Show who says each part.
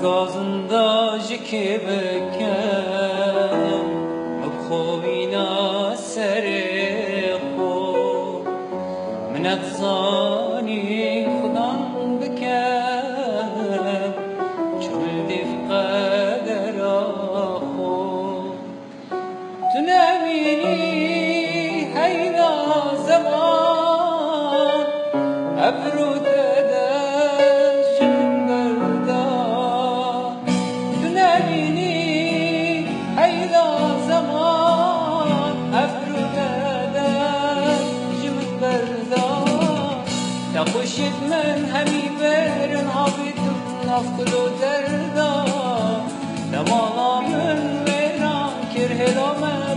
Speaker 1: گازنده جکی بکن بخوینا سر خو منت زانی خودم بکن چول دیف قدر خو تو نبینی هیدا زمان ابرو خوشید من همی برن حافظم نفقلو دردا دمالا من ویران کر هلا من